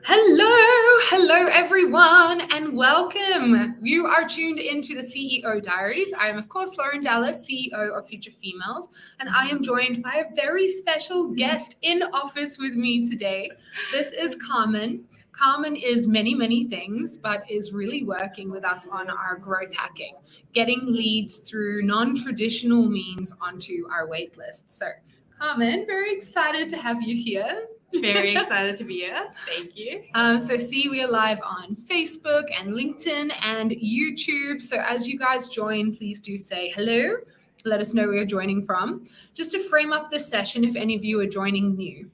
Hello everyone, and welcome. You are tuned into the CEO Diaries. I am, of course, Lauren Dallas, CEO of Future Females, and I am joined by a very special guest in office with me today. This is Carmen. Carmen is many things, but is really working with us on our growth hacking, getting leads through non-traditional means onto our waitlist. So, Carmen, very excited to have you here. Very excited to be here. Thank you. We are live on Facebook and LinkedIn and YouTube. So as you guys join, please do say hello. Let us know where you're joining from. Just to frame up this session, if any of you are joining new.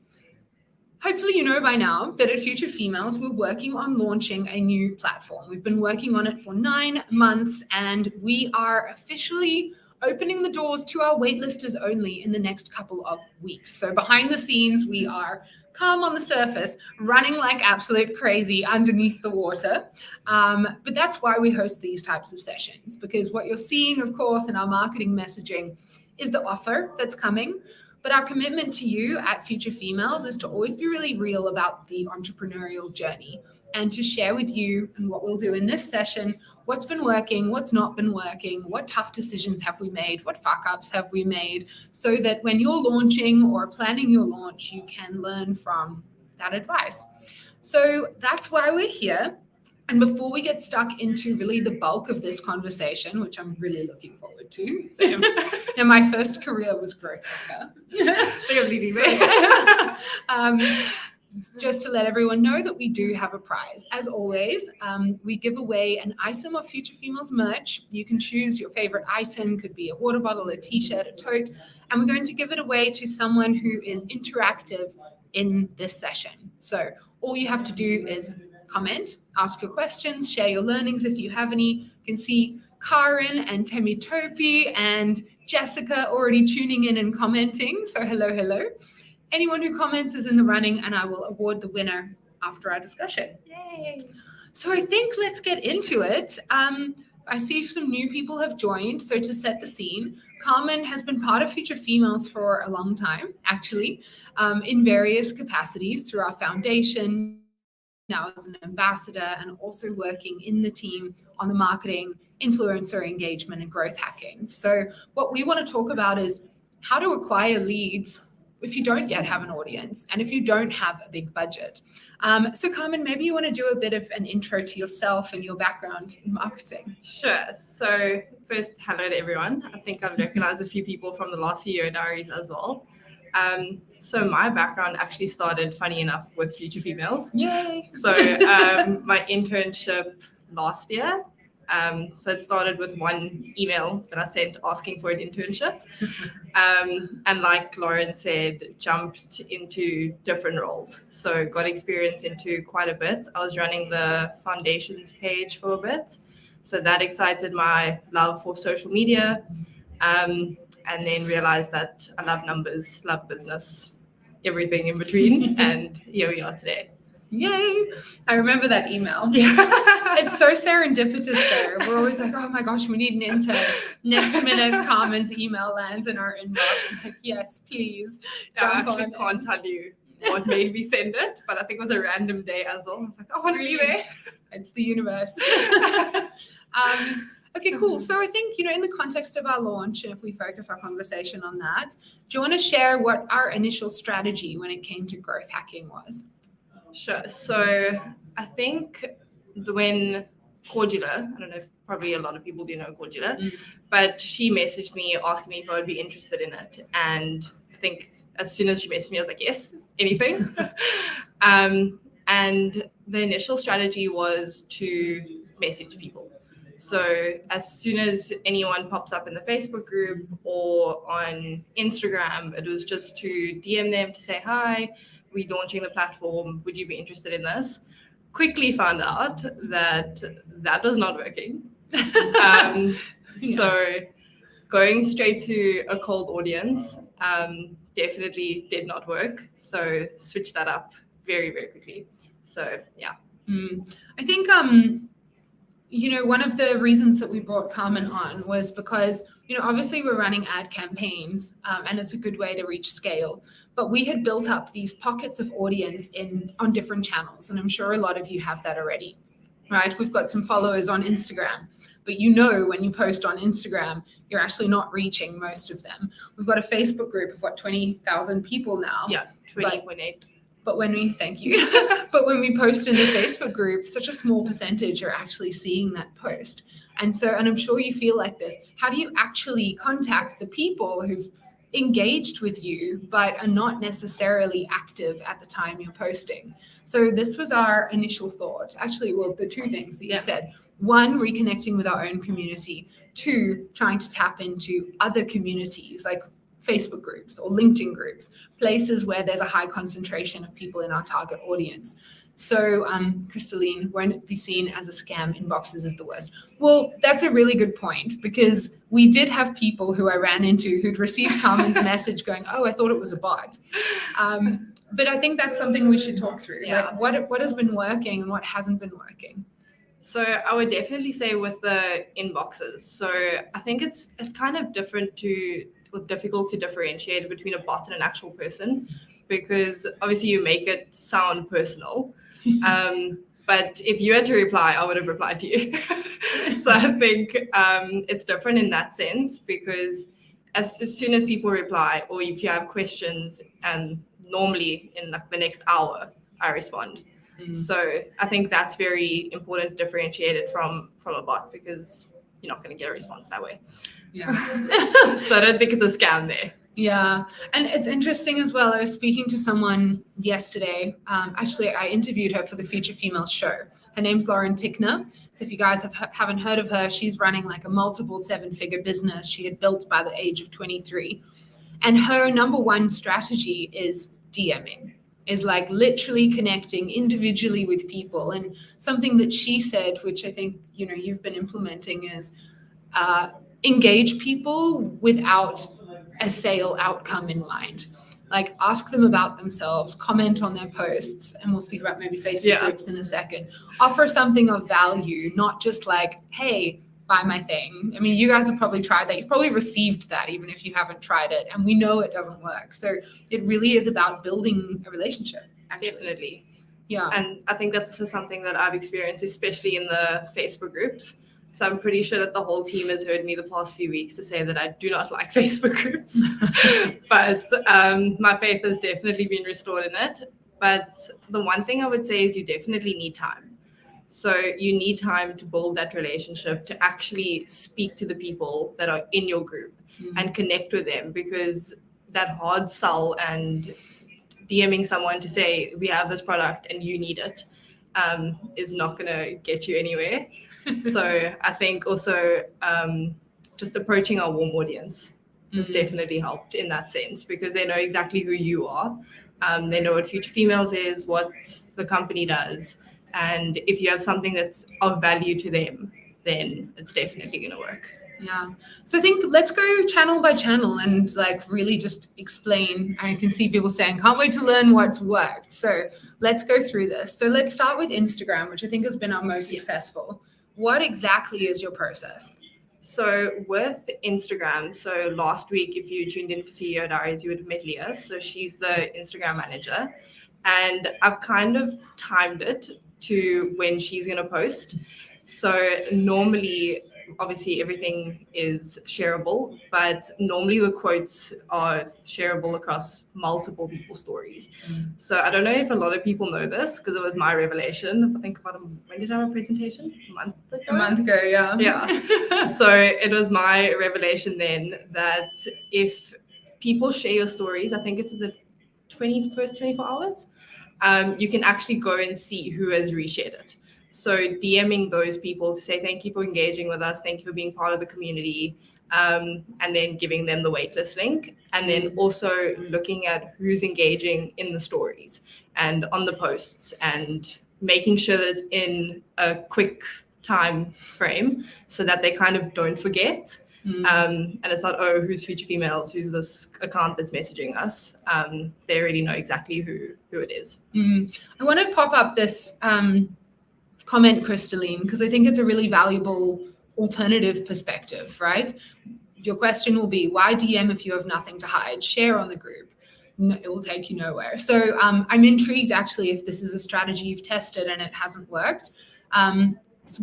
Hopefully you know by now that at Future Females, we're working on launching a new platform. We've been working on it for 9 months, and we are officially opening the doors to our waitlisters only in the next couple of weeks. So behind the scenes, we are calm on the surface, running like absolute crazy underneath the water. But that's why we host these types of sessions, because what you're seeing, of course, in our marketing messaging is the offer that's coming. But our commitment to you at Future Females is to always be really real about the entrepreneurial journey and to share with you, and what we'll do in this session, what's been working, what's not been working, what tough decisions have we made, what fuck-ups have we made, so that when you're launching or planning your launch, you can learn from that advice. So that's why we're here. And before we get stuck into really the bulk of this conversation, which I'm really looking forward to, and my first career was growth hacker. Just to let everyone know that we do have a prize. As always, we give away an item of Future Females merch. You can choose your favorite item, could be a water bottle, a t-shirt, a tote, and we're going to give it away to someone who is interactive in this session. So all you have to do is comment, ask your questions, share your learnings if you have any. You can see Karen and Temi Topi and Jessica already tuning in and commenting. So hello. Anyone who comments is in the running, and I will award the winner after our discussion. Yay! So I think let's get into it. I see some new people have joined. So to set the scene, Carmen has been part of Future Females for a long time, actually, in various capacities through our foundation, now as an ambassador, and also working in the team on the marketing, influencer engagement, and growth hacking. So what we want to talk about is how to acquire leads if you don't yet have an audience and if you don't have a big budget. So Carmen, maybe you want to do a bit of an intro to yourself and your background in marketing. Sure. So first, hello to everyone. I think I've recognized a few people from the last CEO Diaries as well. So my background actually started, funny enough, with Future Females. Yay! So my internship last year, so it started with one email that I sent asking for an internship. And like Lauren said, jumped into different roles. So got experience into quite a bit. I was running the foundations page for a bit. So that excited my love for social media. And then realized that I love numbers, love business, everything in between. And here we are today. Yay! I remember that email. Yeah. It's so serendipitous there. We're always like, oh my gosh, we need an intern. Next minute, Carmen's email lands in our inbox. Like, yes, please. I actually can't tell you what made me send it, but I think it was a random day as well. I was like, I want to be there. It's the universe. Okay, cool. So I think, in the context of our launch, and if we focus our conversation on that, do you want to share what our initial strategy when it came to growth hacking was? Sure. So I think when Cordula, I don't know if probably a lot of people do know Cordula, but she messaged me asking me if I would be interested in it. And I think as soon as she messaged me, I was like, yes, anything. And the initial strategy was to message people. So as soon as anyone pops up in the Facebook group or on Instagram, it was just to DM them to say, hi, we're launching the platform. Would you be interested in this? Quickly found out that was not working. So going straight to a cold audience definitely did not work. So switched that up very, very quickly. So, yeah. I think one of the reasons that we brought Carmen on was because, obviously we're running ad campaigns, and it's a good way to reach scale. But we had built up these pockets of audience on different channels. And I'm sure a lot of you have that already, right? We've got some followers on Instagram. But when you post on Instagram, you're actually not reaching most of them. We've got a Facebook group of 20,000 people now. Yeah, 20.8. But thank you. But when we post in the Facebook group, such a small percentage are actually seeing that post. And I'm sure you feel like this. How do you actually contact the people who've engaged with you, but are not necessarily active at the time you're posting? So this was our initial thought. Actually, the two things that you said. One, reconnecting with our own community. Two, trying to tap into other communities like Facebook groups or LinkedIn groups, places where there's a high concentration of people in our target audience. So, Crystalline, won't it be seen as a scam? Inboxes is the worst. Well, that's a really good point, because we did have people who I ran into who'd received Carmen's message going, oh, I thought it was a bot. But I think that's something we should talk through. Yeah. Like what has been working and what hasn't been working. So I would definitely say with the inboxes. So I think it's kind of difficult to differentiate between a bot and an actual person, because obviously you make it sound personal. But if you had to reply, I would have replied to you. So I think it's different in that sense, because as soon as people reply, or if you have questions, and normally in like the next hour, I respond. So I think that's very important to differentiate it from a bot, because you're not going to get a response that way. Yeah. So I don't think it's a scam there. Yeah. And it's interesting as well. I was speaking to someone yesterday. Actually, I interviewed her for the Future Female show. Her name's Lauren Tickner. So if you guys haven't heard of her, she's running like a multiple 7-figure business she had built by the age of 23. And her number one strategy is DMing, is like literally connecting individually with people. And something that she said, which I think, you've been implementing, is engage people without a sale outcome in mind. Like, ask them about themselves, comment on their posts, and we'll speak about maybe Facebook groups in a second. Offer something of value, not just like, hey, buy my thing. I mean, you guys have probably tried that. You've probably received that, even if you haven't tried it. And we know it doesn't work. So it really is about building a relationship, actually. Definitely. Yeah. And I think that's also something that I've experienced, especially in the Facebook groups. So I'm pretty sure that the whole team has heard me the past few weeks to say that I do not like Facebook groups. But my faith has definitely been restored in it. But the one thing I would say is you definitely need time. So you need time to build that relationship, to actually speak to the people that are in your group and connect with them, because that hard sell and DMing someone to say, we have this product and you need it, is not going to get you anywhere. So I think also just approaching our warm audience has definitely helped in that sense, because they know exactly who you are. They know what Future Females is, what the company does. And if you have something that's of value to them, then it's definitely going to work. Yeah. So I think let's go channel by channel and like really just explain. I can see people saying, can't wait to learn what's worked. So let's go through this. So let's start with Instagram, which I think has been our most successful. What exactly is your process? So with Instagram, so last week, if you tuned in for CEO Diaries, you would have met Leah. So she's the Instagram manager. And I've kind of timed it to when she's going to post. So normally, obviously, everything is shareable, but normally the quotes are shareable across multiple people's stories. So I don't know if a lot of people know this, because it was my revelation. I think when did I have a presentation? A month ago? A month ago, yeah. Yeah. So it was my revelation then that if people share your stories, I think it's in the first 24 hours, you can actually go and see who has reshared it. So DMing those people to say, thank you for engaging with us. Thank you for being part of the community. And then giving them the waitlist link. And then also looking at who's engaging in the stories and on the posts, and making sure that it's in a quick time frame so that they kind of don't forget. And it's not, oh, who's Future Females? Who's this account that's messaging us? They already know exactly who it is. I want to pop up this comment Crystalline, because I think it's a really valuable alternative perspective, right? Your question will be, why DM if you have nothing to hide? Share on the group. No, it will take you nowhere. So I'm intrigued actually if this is a strategy you've tested and it hasn't worked. So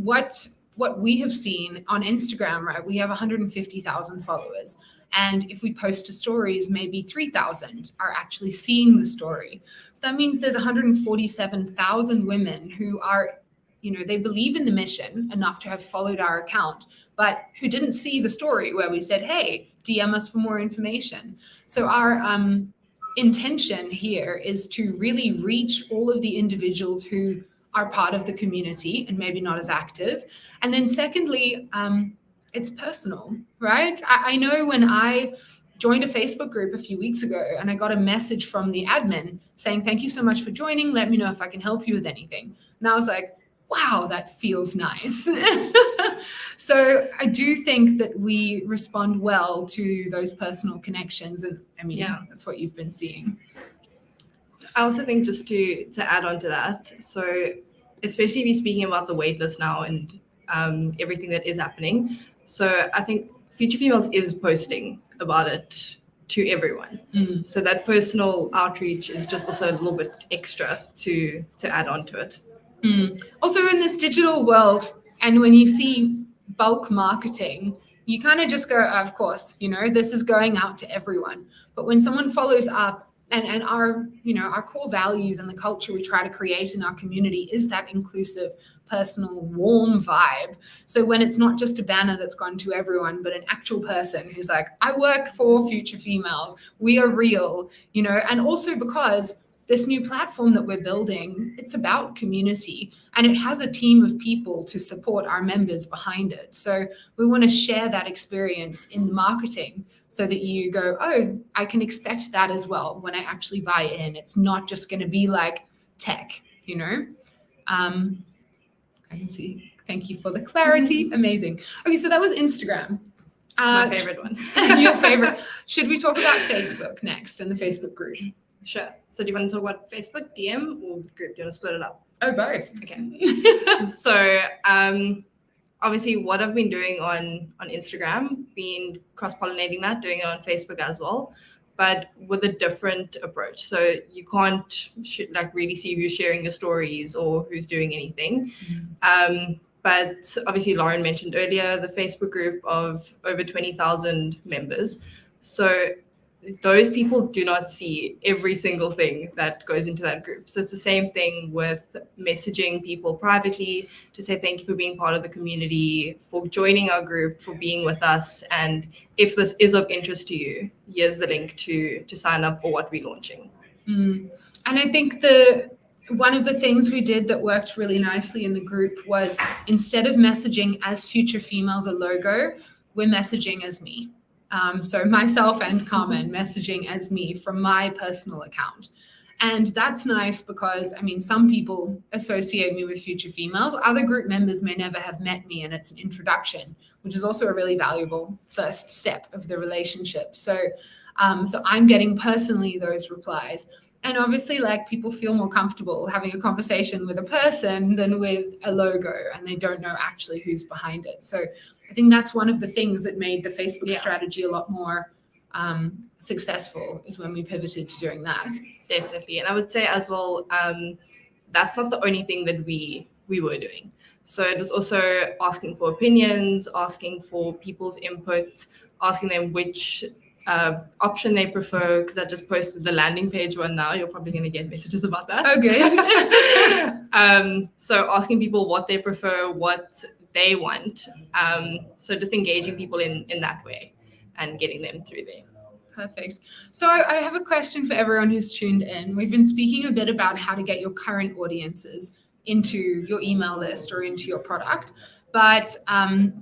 what we have seen on Instagram, right? We have 150,000 followers. And if we post to stories, maybe 3,000 are actually seeing the story. So that means there's 147,000 women who are, they believe in the mission enough to have followed our account, but who didn't see the story where we said, hey, DM us for more information. So our intention here is to really reach all of the individuals who are part of the community and maybe not as active. And then secondly, it's personal, right? I know when I joined a Facebook group a few weeks ago and I got a message from the admin saying, thank you so much for joining. Let me know if I can help you with anything. And I was like, wow, that feels nice. So I do think that we respond well to those personal connections. And I mean, that's what you've been seeing. I also think just to add on to that, so especially if you're speaking about the waitlist now and everything that is happening. So I think Future Females is posting about it to everyone. So that personal outreach is just also a little bit extra to add on to it. Also in this digital world, and when you see bulk marketing, you kind of just go, of course, this is going out to everyone. But when someone follows up, and our core values and the culture we try to create in our community is that inclusive, personal, warm vibe. So when it's not just a banner that's gone to everyone, but an actual person who's like, I work for Future Females, we are real, and also because this new platform that we're building, it's about community and it has a team of people to support our members behind it. So we want to share that experience in the marketing so that you go, oh, I can expect that as well when I actually buy in. It's not just going to be like tech, I can see. Thank you for the clarity. Amazing. Okay, so that was Instagram. My favorite one. Your favorite. Should we talk about Facebook next and the Facebook group? Sure. So do you want to talk about Facebook, DM, or group? Do you want to split it up? Oh, both. Okay. So obviously what I've been doing on Instagram, been cross-pollinating that, doing it on Facebook as well, but with a different approach. So you can't really see who's sharing your stories or who's doing anything. But obviously Lauren mentioned earlier the Facebook group of over 20,000 members. So those people do not see every single thing that goes into that group. So it's the same thing with messaging people privately to say thank you for being part of the community, for joining our group, for being with us. And if this is of interest to you, here's the link to sign up for what we're launching. And I think one of the things we did that worked really nicely in the group was instead of messaging as Future Females a logo, we're messaging as me. So myself and Carmen messaging as me from my personal account. And that's nice because, some people associate me with Future Females. Other group members may never have met me, and it's an introduction, which is also a really valuable first step of the relationship. So I'm getting personally those replies. And obviously, people feel more comfortable having a conversation with a person than with a logo, and they don't know actually who's behind it. So I think that's one of the things that made the Facebook strategy a lot more successful, is when we pivoted to doing that. Definitely. And I would say as well, that's not the only thing that we were doing. So it was also asking for opinions, asking for people's input, asking them which option they prefer, because I just posted the landing page one now. You're probably going to get messages about that. Oh, good. So asking people what they prefer, what they want. So just engaging people in that way and getting them through there. Perfect. So I have a question for everyone who's tuned in. We've been speaking a bit about how to get your current audiences into your email list or into your product. But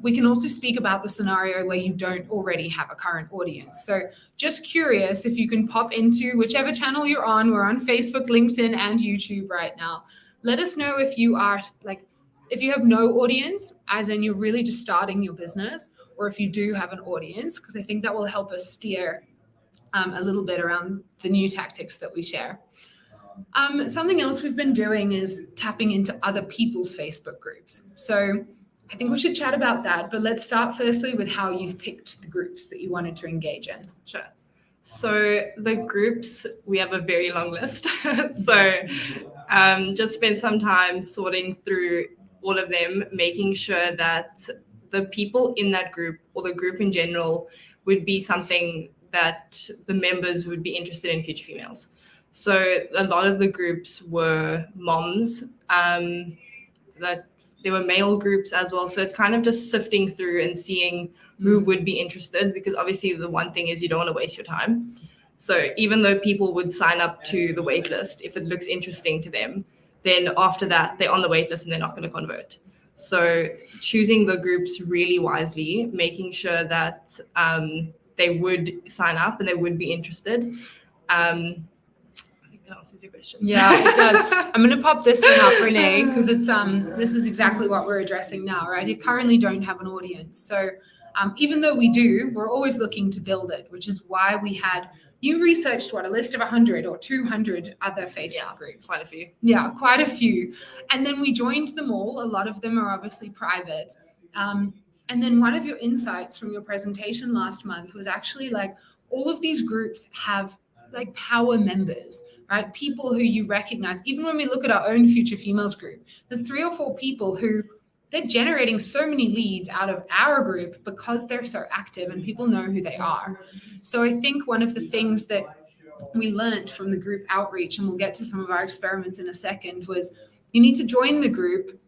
we can also speak about the scenario where you don't already have a current audience. So just curious if you can pop into whichever channel you're on. We're on Facebook, LinkedIn, and YouTube right now. Let us know if you are if you have no audience, as in you're really just starting your business, or if you do have an audience, because I think that will help us steer a little bit around the new tactics that we share. Something else we've been doing is tapping into other people's Facebook groups. So I think we should chat about that, but let's start firstly with how you've picked the groups that you wanted to engage in. Sure. So the groups, we have a very long list. So just spend some time sorting through all of them, making sure that the people in that group or the group in general would be something that the members would be interested in, future females. So a lot of the groups were moms, that there were male groups as well. So it's kind of just sifting through and seeing who would be interested, because obviously the one thing is you don't want to waste your time. So even though people would sign up to the wait list, if it looks interesting to them, then after that, they're on the wait list and they're not going to convert. So choosing the groups really wisely, making sure that they would sign up and they would be interested. I think that answers your question. Yeah, it does. I'm going to pop this one up, Renee, because it's this is exactly what we're addressing now, right? You currently don't have an audience. So even though we do, we're always looking to build it, which is why we had, you researched a list of 100 or 200 other Facebook groups. Quite a few. Yeah, quite a few. And then we joined them all. A lot of them are obviously private. And then one of your insights from your presentation last month was actually like all of these groups have like power members, right? People who you recognize. Even when we look at our own Future Females group, there's 3 or 4 people who they're generating so many leads out of our group because they're so active and people know who they are. So I think one of the things that we learned from the group outreach, and we'll get to some of our experiments in a second, was you need to join the group,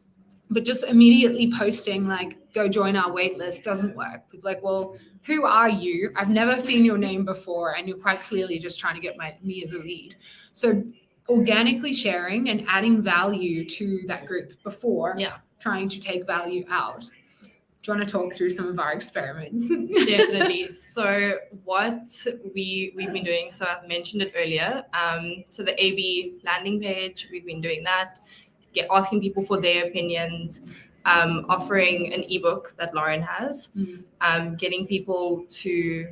but just immediately posting like, go join our wait list doesn't work. People are like, well, who are you? I've never seen your name before, and you're quite clearly just trying to get me as a lead. So organically sharing and adding value to that group before trying to take value out. Do you want to talk through some of our experiments? Definitely. So what we've been doing, so I've mentioned it earlier. So the AB landing page, we've been doing that, asking people for their opinions, offering an ebook that Lauren has, getting people to,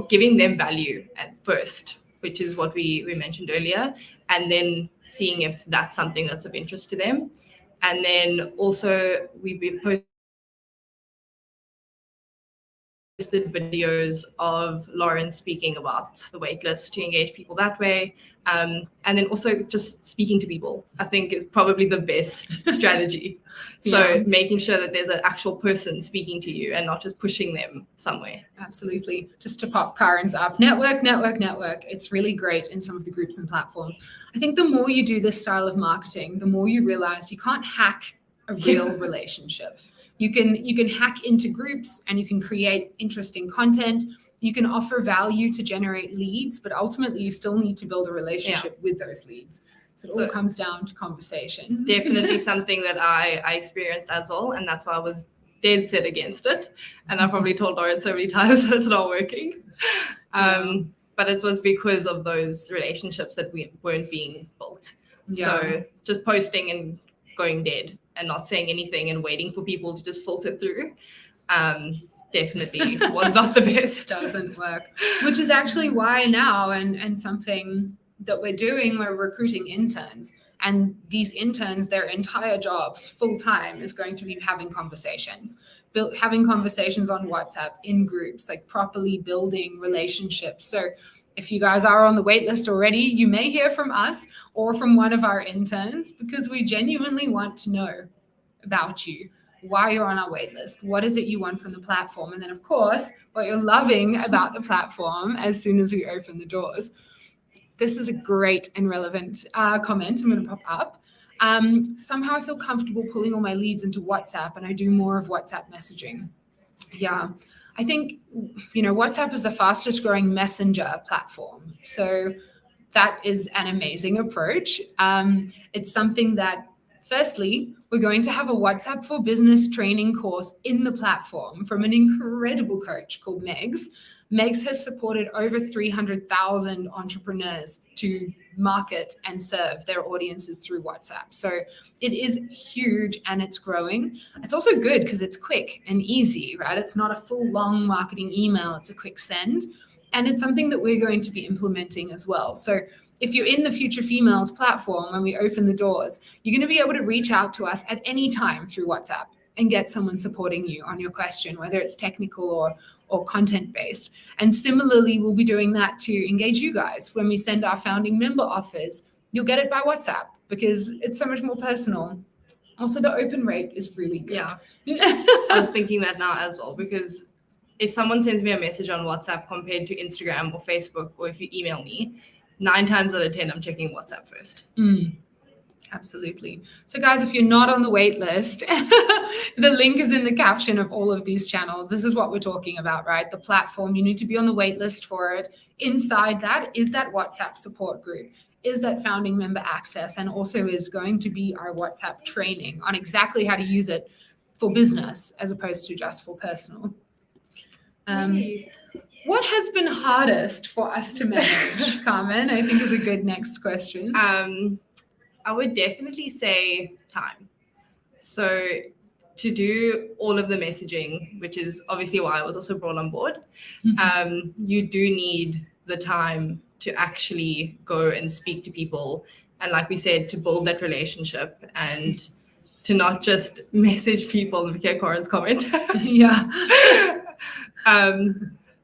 giving them value at first, which is what we mentioned earlier, and then seeing if that's something that's of interest to them. And then also we've been posted videos of Lauren speaking about the waitlist to engage people that way. And then also just speaking to people, I think is probably the best strategy. So making sure that there's an actual person speaking to you and not just pushing them somewhere. Absolutely. Just to pop Karen's up. Network. It's really great in some of the groups and platforms. I think the more you do this style of marketing, the more you realize you can't hack a real relationship. You can hack into groups and you can create interesting content. You can offer value to generate leads, but ultimately you still need to build a relationship with those leads. So it all comes down to conversation. Definitely something that I experienced as well. And that's why I was dead set against it. And I probably told Lauren so many times that it's not working. But it was because of those relationships that we weren't being built. So just posting and going dead and not saying anything and waiting for people to just filter through definitely was not the best. Doesn't work, which is actually why now and something that we're doing, we're recruiting interns, and these interns, their entire jobs full time is going to be having conversations on WhatsApp in groups, like properly building relationships. So if you guys are on the wait list already, you may hear from us or from one of our interns, because we genuinely want to know about you, why you're on our wait list, what is it you want from the platform, and then of course what you're loving about the platform as soon as we open the doors. This is a great and relevant comment I'm going to pop up. Somehow I feel comfortable pulling all my leads into WhatsApp, and I do more of WhatsApp messaging. Yeah, I think, WhatsApp is the fastest growing messenger platform. So that is an amazing approach. It's something that, firstly, we're going to have a WhatsApp for Business training course in the platform from an incredible coach called Megs. Megs has supported over 300,000 entrepreneurs to market and serve their audiences through WhatsApp. So it is huge and it's growing. It's also good because it's quick and easy, right? It's not a full long marketing email. It's a quick send. And it's something that we're going to be implementing as well. So if you're in the Future Females platform, when we open the doors, you're going to be able to reach out to us at any time through WhatsApp and get someone supporting you on your question, whether it's technical or content based. And similarly, we'll be doing that to engage you guys. When we send our founding member offers, you'll get it by WhatsApp because it's so much more personal. Also, the open rate is really good. Yeah. I was thinking that now as well, because if someone sends me a message on WhatsApp compared to Instagram or Facebook, or if you email me, 9 times out of 10, I'm checking WhatsApp first. Absolutely. So guys, if you're not on the wait list, the link is in the caption of all of these channels. This is what we're talking about, right? The platform, you need to be on the wait list for it. Inside that is that WhatsApp support group, is that founding member access, and also is going to be our WhatsApp training on exactly how to use it for business as opposed to just for personal. What has been hardest for us to manage, Carmen? I think is a good next question. I would definitely say time. So to do all of the messaging, which is obviously why I was also brought on board, you do need the time to actually go and speak to people. And like we said, to build that relationship and to not just message people and get Cora's comment. Yeah.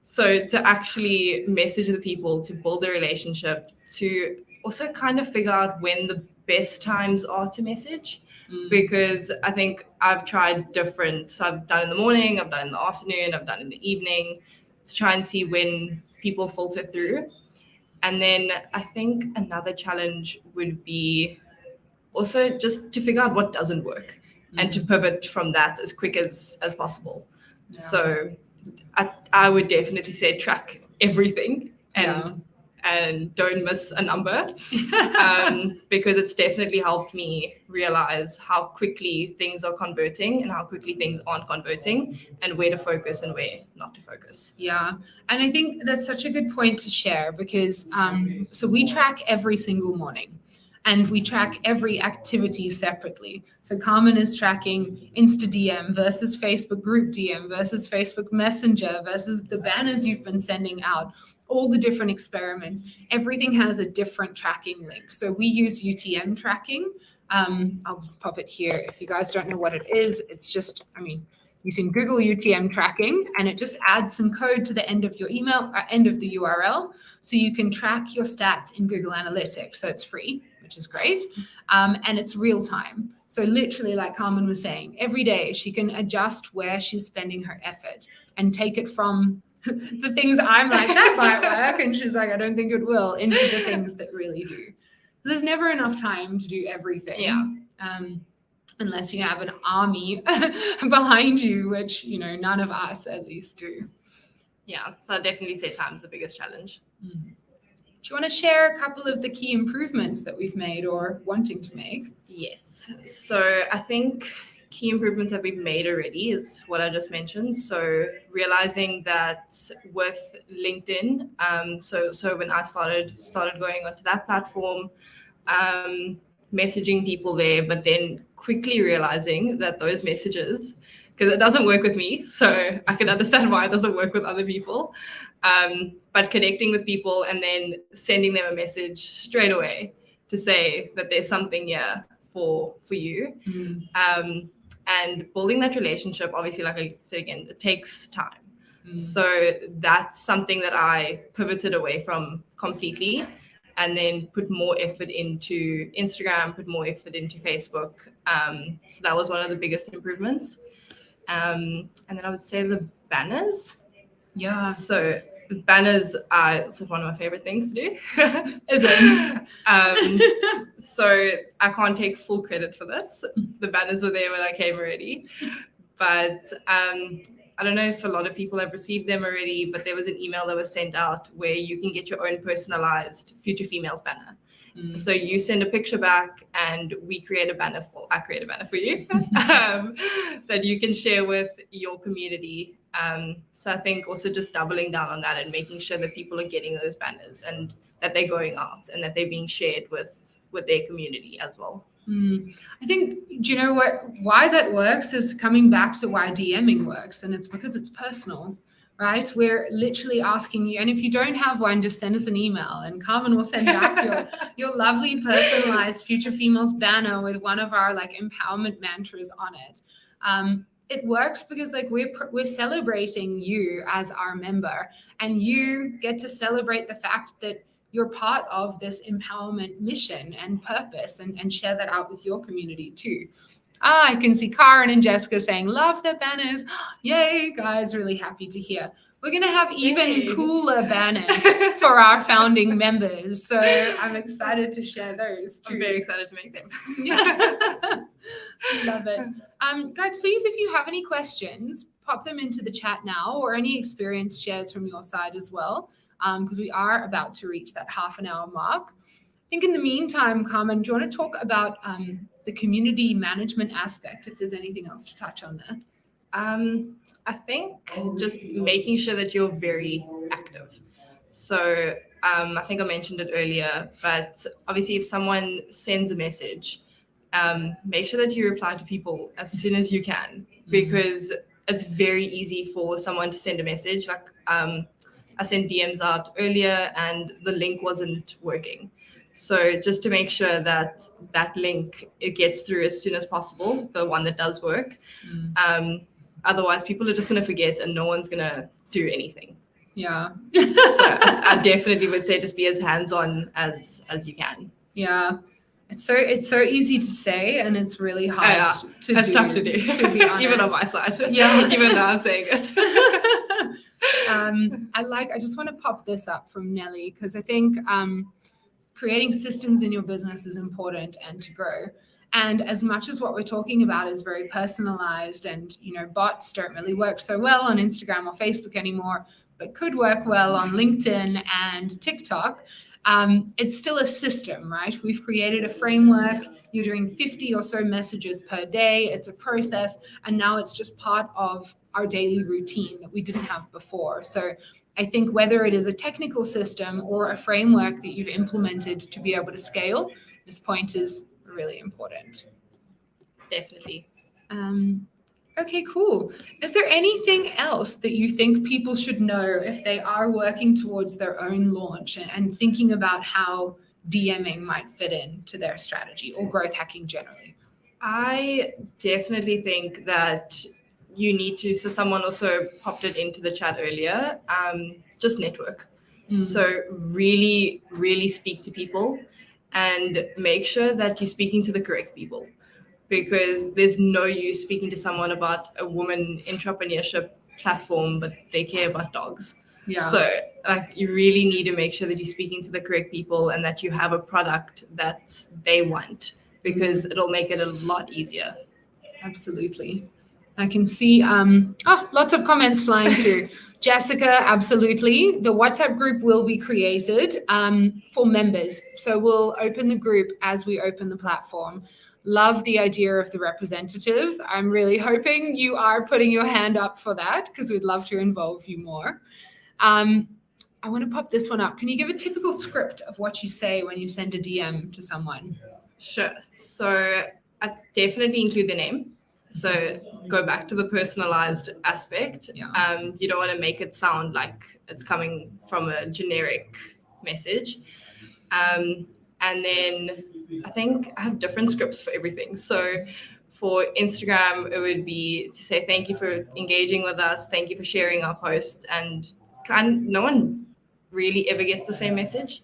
So to actually message the people, to build a relationship, to also kind of figure out when the best times are to message, because I think I've tried different. So I've done in the morning, I've done in the afternoon, I've done in the evening to try and see when people filter through. And then I think another challenge would be also just to figure out what doesn't work and to pivot from that as quick as possible. Yeah. So I would definitely say track everything and don't miss a number, because it's definitely helped me realize how quickly things are converting and how quickly things aren't converting, and where to focus and where not to focus. Yeah. And I think that's such a good point to share, because so we track every single morning. And we track every activity separately. So Carmen is tracking Insta DM versus Facebook group DM versus Facebook Messenger versus the banners you've been sending out, all the different experiments. Everything has a different tracking link. So we use UTM tracking. I'll just pop it here. If you guys don't know what it is, it's just, you can Google UTM tracking and it just adds some code to the end of your email, end of the URL. So you can track your stats in Google Analytics. So it's free, which is great. And it's real time. So literally, like Carmen was saying, every day she can adjust where she's spending her effort and take it from the things I'm like, that might work. And she's like, I don't think it will, into the things that really do. There's never enough time to do everything. Yeah. Unless you have an army behind you, which, none of us at least do. Yeah. So I definitely say time's the biggest challenge. Mm-hmm. Do you want to share a couple of the key improvements that we've made or wanting to make? Yes. So I think key improvements that we've made already is what I just mentioned. So realizing that with LinkedIn, so when I started going onto that platform, messaging people there, but then quickly realizing that those messages, because it doesn't work with me, so I can understand why it doesn't work with other people, but connecting with people and then sending them a message straight away to say that there's something here for you. And building that relationship, obviously, like I said again, it takes time. So that's something that I pivoted away from completely, and then put more effort into Instagram, put more effort into Facebook. So that was one of the biggest improvements. And then I would say the banners. Yeah. So the banners are one of my favorite things to do. Is it? So I can't take full credit for this. The banners were there when I came already. But I don't know if a lot of people have received them already, but there was an email that was sent out where you can get your own personalized Future Females banner. So you send a picture back and I create a banner for you that you can share with your community. So I think also just doubling down on that and making sure that people are getting those banners and that they're going out and that they're being shared with their community as well. I think, do you know why that works is coming back to why DMing works, and it's because it's personal. right? We're literally asking you, and if you don't have one, just send us an email and Carmen will send back your lovely personalized Future Females banner with one of our like empowerment mantras on it. It works because like we're celebrating you as our member, and you get to celebrate the fact that you're part of this empowerment mission and purpose, and share that out with your community too. I can see Karen and Jessica saying, love the banners. Yay, guys, really happy to hear. We're going to have even cooler banners for our founding members. So I'm excited to share those too. I'm very excited to make them. Yeah. Love it. Guys, please, if you have any questions, pop them into the chat now, or any experience shares from your side as well, because we are about to reach that half an hour mark. I think in the meantime, Carmen, do you want to talk about the community management aspect, if there's anything else to touch on there? I think just making sure that you're very active. So I think I mentioned it earlier, but obviously if someone sends a message, make sure that you reply to people as soon as you can, because it's very easy for someone to send a message. Like I sent DMs out earlier and the link wasn't working. So just to make sure that that link, it gets through as soon as possible, the one that does work. Otherwise, people are just going to forget and no one's going to do anything. Yeah. So I definitely would say just be as hands-on as you can. Yeah. It's so easy to say, and it's really hard to do. It's tough to do, to be honest. even on my side. Yeah. Even though I'm saying it. I just want to pop this up from Nelly, because I think creating systems in your business is important and to grow. And as much as what we're talking about is very personalized, and bots don't really work so well on Instagram or Facebook anymore, but could work well on LinkedIn and TikTok, it's still a system, right? We've created a framework. You're doing 50 or so messages per day. It's a process, and now it's just part of our daily routine that we didn't have before. So I think whether it is a technical system or a framework that you've implemented to be able to scale, this point is really important. Definitely. Okay, cool. Is there anything else that you think people should know if they are working towards their own launch and thinking about how DMing might fit into their strategy, or growth hacking generally? I definitely think that you need to, so someone also popped it into the chat earlier, just network. So really, really speak to people and make sure that you're speaking to the correct people, because there's no use speaking to someone about a woman entrepreneurship platform, but they care about dogs. Yeah. So you really need to make sure that you're speaking to the correct people and that you have a product that they want, because it'll make it a lot easier. Absolutely. I can see lots of comments flying through. Jessica, absolutely. The WhatsApp group will be created for members. So we'll open the group as we open the platform. Love the idea of the representatives. I'm really hoping you are putting your hand up for that, because we'd love to involve you more. I want to pop this one up. Can you give a typical script of what you say when you send a DM to someone? Sure. So I definitely include the name. So go back to the personalized aspect. Yeah. You don't want to make it sound like it's coming from a generic message. And then I think I have different scripts for everything. So for Instagram, it would be to say thank you for engaging with us. Thank you for sharing our post. And no one really ever gets the same message.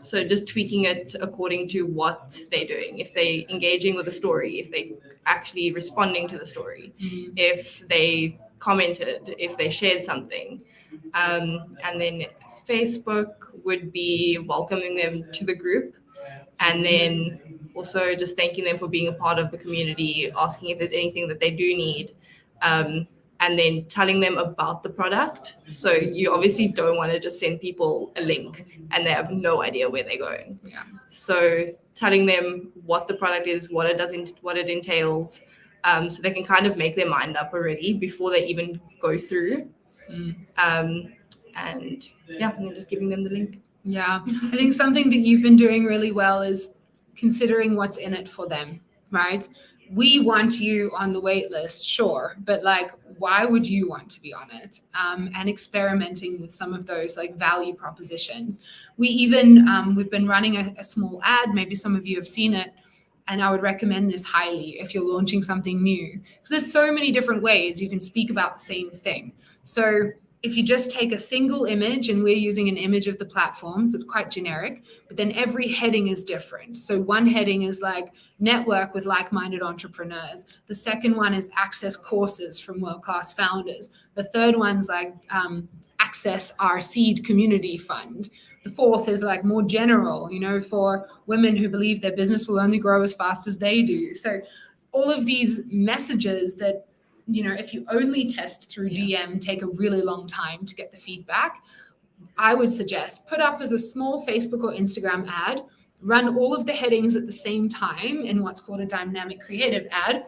So just tweaking it according to what they're doing. If they're engaging with a story, if they actually responding to the story, if they commented, if they shared something. And then Facebook would be welcoming them to the group, and then also just thanking them for being a part of the community, asking if there's anything that they do need. And then telling them about the product. So you obviously don't want to just send people a link and they have no idea where they're going. Yeah. So telling them what the product is, what it entails, so they can kind of make their mind up already before they even go through. And then just giving them the link. Yeah, I think something that you've been doing really well is considering what's in it for them, right? we want you on the wait list, sure, but like, why would you want to be on it? And experimenting with some of those like value propositions. We've been running a small ad, maybe some of you have seen it, and I would recommend this highly if you're launching something new, because there's so many different ways you can speak about the same thing. So if you just take a single image, and we're using an image of the platform, so it's quite generic, but then every heading is different. So one heading is like network with like-minded entrepreneurs. The second one is access courses from world-class founders. The third one's like access our seed community fund. The fourth is like more general, for women who believe their business will only grow as fast as they do. So all of these messages that, if you only test through DM, take a really long time to get the feedback. I would suggest put up as a small Facebook or Instagram ad, run all of the headings at the same time in what's called a dynamic creative ad.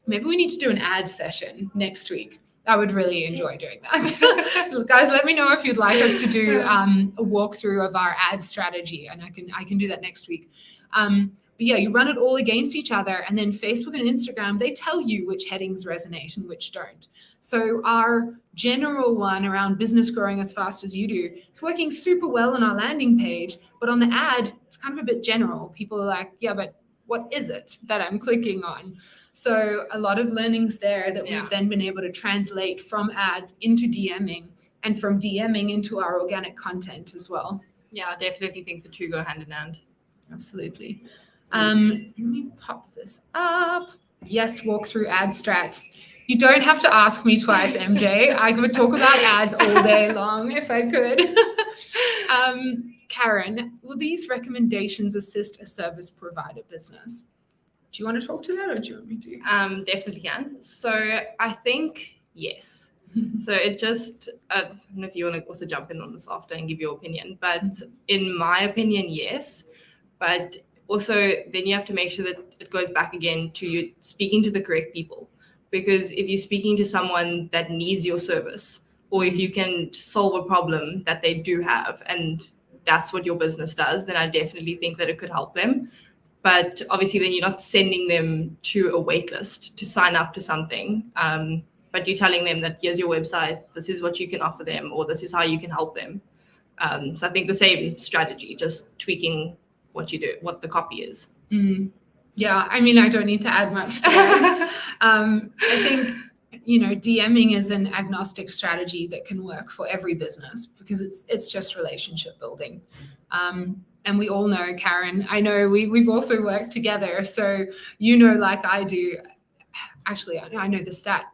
Maybe we need to do an ad session next week. I would really enjoy doing that. Guys, let me know if you'd like us to do a walkthrough of our ad strategy, and I can do that next week. But yeah, you run it all against each other, and then Facebook and Instagram, they tell you which headings resonate and which don't. So our general one around business growing as fast as you do, it's working super well on our landing page, but on the ad, it's kind of a bit general. People are like, yeah, but what is it that I'm clicking on? So a lot of learnings there that we've then been able to translate from ads into DMing, and from DMing into our organic content as well. Yeah, I definitely think the two go hand in hand. Absolutely. Let me pop this up. Yes, walk through ad strat. You don't have to ask me twice, MJ. I could talk about ads all day long if I could. Karen, will these recommendations assist a service provider business? Do you want to talk to that, or do you want me to? Definitely can. So I think yes. So it just, I don't know if you want to also jump in on this after and give your opinion, but in my opinion, yes. But also then you have to make sure that it goes back again to you speaking to the correct people. Because if you're speaking to someone that needs your service, or if you can solve a problem that they do have, and that's what your business does, then I definitely think that it could help them. But obviously then you're not sending them to a wait list to sign up to something. But you're telling them that here's your website, this is what you can offer them, or this is how you can help them. So I think the same strategy, just tweaking what you do, what the copy is. Yeah, I mean, I don't need to add much to that. I think, DMing is an agnostic strategy that can work for every business, because it's just relationship building. And we all know, Karen, I know we've also worked together. So, like I do, actually, I know the stat.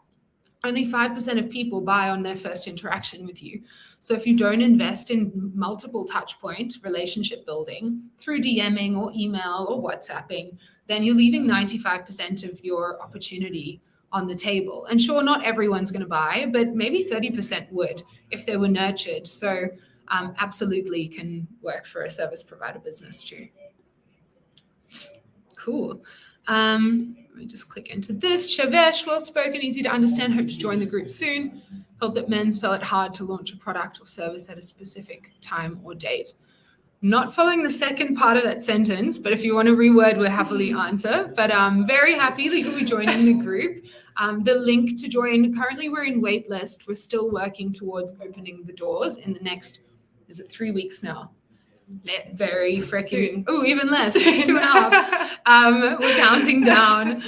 Only 5% of people buy on their first interaction with you. So if you don't invest in multiple touch point relationship building through DMing or email or WhatsApping, then you're leaving 95% of your opportunity on the table. And sure, not everyone's going to buy, but maybe 30% would if they were nurtured. So absolutely can work for a service provider business too. Cool. Let me just click into this. Shavesh, well spoken, easy to understand. Hope to join the group soon. Felt that men's felt it hard to launch a product or service at a specific time or date. Not following the second part of that sentence, but if you want to reword, we'll happily answer. But I'm very happy that you'll be joining the group. The link to join, currently we're in wait list. We're still working towards opening the doors in the next, is it 3 weeks now? Very freaking, even less, 2.5. We're counting down.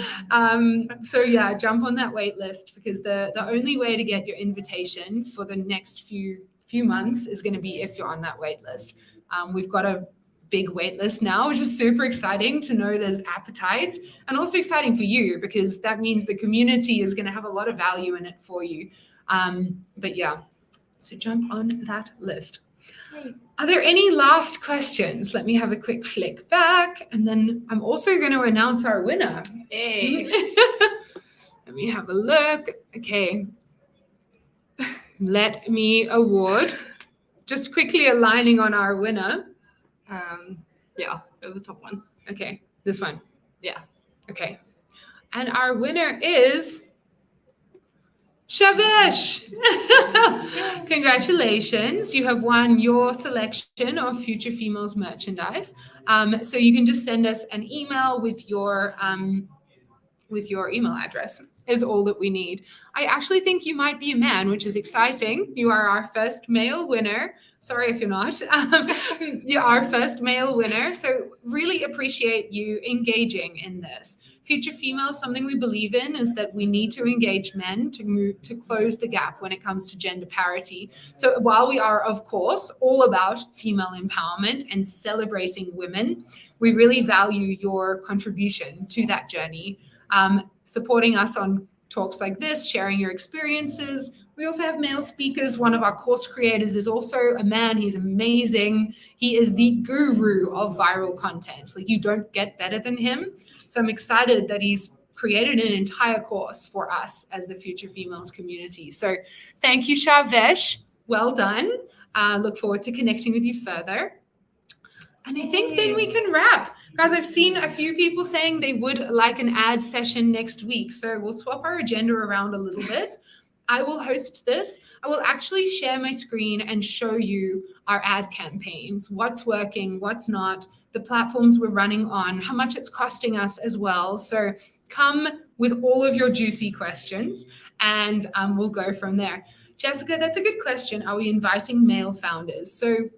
So yeah, jump on that wait list, because the only way to get your invitation for the next few months is going to be if you're on that wait list. We've got a big wait list now, which is super exciting to know there's appetite, and also exciting for you, because that means the community is going to have a lot of value in it for you. But yeah, so jump on that list. Are there any last questions? Let me have a quick flick back, and then I'm also going to announce our winner. Hey. Let me have a look. Okay. Let me award. Just quickly aligning on our winner. Yeah, the top one. Okay, this one. Yeah. Okay. And our winner is Shavesh. Congratulations. You have won your selection of Future Females merchandise. So you can just send us an email with your with your email address is all that we need. I actually think you might be a man, which is exciting. You are our first male winner. Sorry if you're not. You're our first male winner. So really appreciate you engaging in this. Future Females, something we believe in is that we need to engage men to close the gap when it comes to gender parity. So while we are, of course, all about female empowerment and celebrating women, we really value your contribution to that journey, supporting us on talks like this, sharing your experiences. We also have male speakers. One of our course creators is also a man. He's amazing. He is the guru of viral content. Like, you don't get better than him. So I'm excited that he's created an entire course for us as the Future Females community. So thank you, Shavesh. Well done. Look forward to connecting with you further. And I think then we can wrap. Guys, I've seen a few people saying they would like an ad session next week. So we'll swap our agenda around a little bit. I will host this. I will actually share my screen and show you our ad campaigns, what's working, what's not, the platforms we're running on, how much it's costing us as well. So come with all of your juicy questions and we'll go from there. Jessica, that's a good question. Are we inviting male founders? So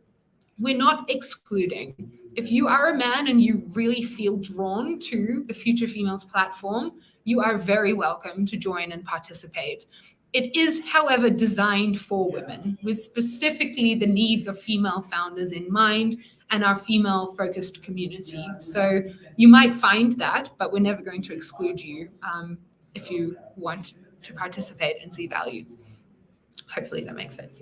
we're not excluding. If you are a man and you really feel drawn to the Future Females platform, you are very welcome to join and participate. It is, however, designed for women with specifically the needs of female founders in mind and our female-focused community. So you might find that, but we're never going to exclude you if you want to participate and see value. Hopefully that makes sense.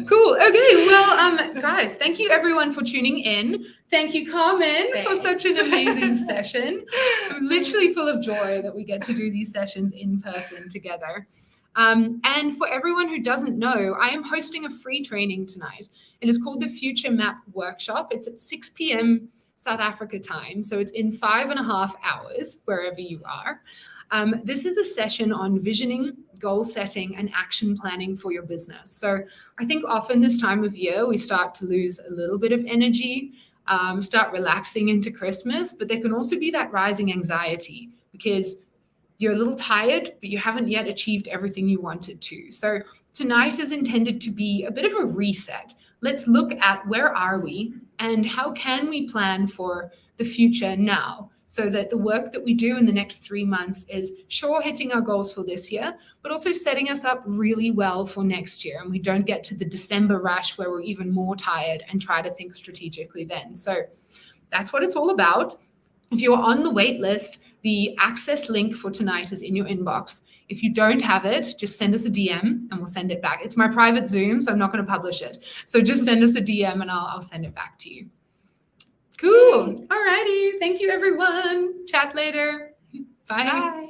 Cool. Okay. Well, guys, thank you everyone for tuning in. Thank you, Carmen, for such an amazing session. I'm literally full of joy that we get to do these sessions in person together. And for everyone who doesn't know, I am hosting a free training tonight. It is called the Future Map Workshop. It's at 6 p.m. South Africa time. So it's in 5.5 hours, wherever you are. This is a session on visioning, goal setting, and action planning for your business. So I think often this time of year, we start to lose a little bit of energy, start relaxing into Christmas, but there can also be that rising anxiety because you're a little tired, but you haven't yet achieved everything you wanted to. So tonight is intended to be a bit of a reset. Let's look at where are we and how can we plan for the future now, so that the work that we do in the next 3 months is sure hitting our goals for this year, but also setting us up really well for next year. And we don't get to the December rush where we're even more tired and try to think strategically then. So that's what it's all about. If you're on the wait list, the access link for tonight is in your inbox. If you don't have it, just send us a DM and we'll send it back. It's my private Zoom, so I'm not going to publish it. So just send us a DM and I'll send it back to you. Cool. All righty. Thank you, everyone. Chat later. Bye. Bye.